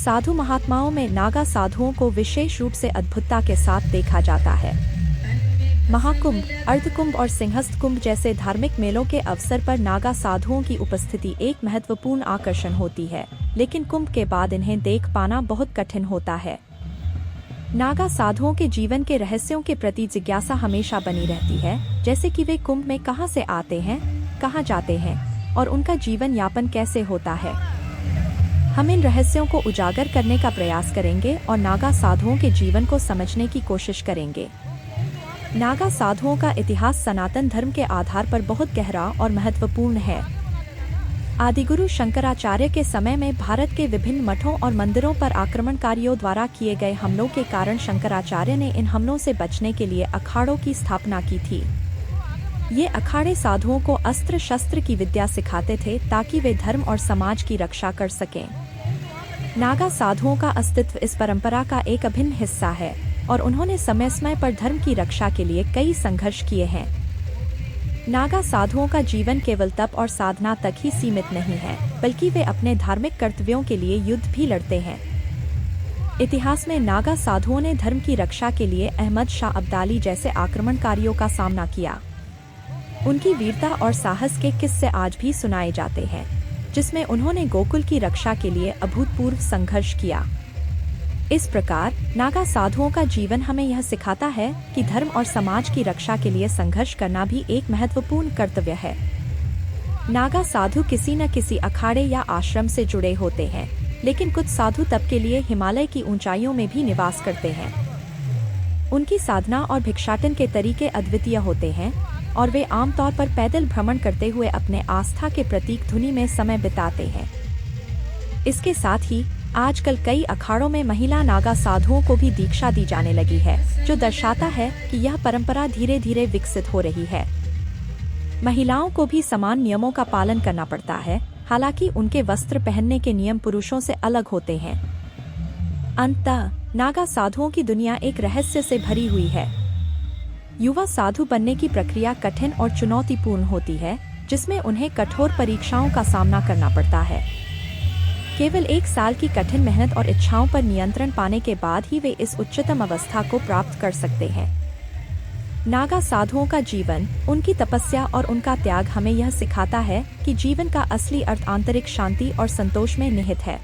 साधु महात्माओं में नागा साधुओं को विशेष रूप से अद्भुतता के साथ देखा जाता है। महाकुंभ, अर्धकुंभ और सिंहस्थ कुंभ जैसे धार्मिक मेलों के अवसर पर नागा साधुओं की उपस्थिति एक महत्वपूर्ण आकर्षण होती है, लेकिन कुंभ के बाद इन्हें देख पाना बहुत कठिन होता है। नागा साधुओं के जीवन के रहस्यों के प्रति जिज्ञासा हमेशा बनी रहती है, जैसे कि वे कुंभ में कहां से आते हैं, कहां जाते हैं और उनका जीवन यापन कैसे होता है। हम इन रहस्यों को उजागर करने का प्रयास करेंगे और नागा साधुओं के जीवन को समझने की कोशिश करेंगे। नागा साधुओं का इतिहास सनातन धर्म के आधार पर बहुत गहरा और महत्वपूर्ण है। आदिगुरु शंकराचार्य के समय में भारत के विभिन्न मठों और मंदिरों पर आक्रमणकारियों द्वारा किए गए हमलों के कारण शंकराचार्य ने इन हमलों से बचने के लिए अखाड़ों की स्थापना की थी। ये अखाड़े साधुओं को अस्त्र शस्त्र की विद्या सिखाते थे ताकि वे धर्म और समाज की रक्षा कर सकें। नागा साधुओं का अस्तित्व इस परंपरा का एक अभिन्न हिस्सा है और उन्होंने समय समय पर धर्म की रक्षा के लिए कई संघर्ष किए हैं। नागा साधुओं का जीवन केवल तप और साधना तक ही सीमित नहीं है, बल्कि वे अपने धार्मिक कर्तव्यों के लिए युद्ध भी लड़ते हैं। इतिहास में नागा साधुओं ने धर्म की रक्षा के लिए अहमद शाह अब्दाली जैसे आक्रमणकारियों का सामना किया। उनकी वीरता और साहस के किस्से आज भी सुनाए जाते हैं, जिसमें उन्होंने गोकुल की रक्षा के लिए अभूतपूर्व संघर्ष किया। इस प्रकार नागा साधुओं का जीवन हमें यह सिखाता है कि धर्म और समाज की रक्षा के लिए संघर्ष करना भी एक महत्वपूर्ण कर्तव्य है। नागा साधु किसी न किसी अखाड़े या आश्रम से जुड़े होते हैं, लेकिन कुछ साधु तप के लिए हिमालय की ऊंचाइयों में भी निवास करते हैं। उनकी साधना और भिक्षाटन के तरीके अद्वितीय होते हैं और वे आमतौर पर पैदल भ्रमण करते हुए अपने आस्था के प्रतीक धुनी में समय बिताते हैं। इसके साथ ही आजकल कई अखाड़ों में महिला नागा साधुओं को भी दीक्षा दी जाने लगी है, जो दर्शाता है कि यह परंपरा धीरे धीरे विकसित हो रही है। महिलाओं को भी समान नियमों का पालन करना पड़ता है, हालांकि उनके वस्त्र पहनने के नियम पुरुषों से अलग होते हैं। अंततः नागा साधुओं की दुनिया एक रहस्य से भरी हुई है। युवा साधु बनने की प्रक्रिया कठिन और चुनौतीपूर्ण होती है, जिसमें उन्हें कठोर परीक्षाओं का सामना करना पड़ता है। केवल 1 साल की कठिन मेहनत और इच्छाओं पर नियंत्रण पाने के बाद ही वे इस उच्चतम अवस्था को प्राप्त कर सकते हैं। नागा साधुओं का जीवन, उनकी तपस्या और उनका त्याग हमें यह सिखाता है कि जीवन का असली अर्थ आंतरिक शांति और संतोष में निहित है।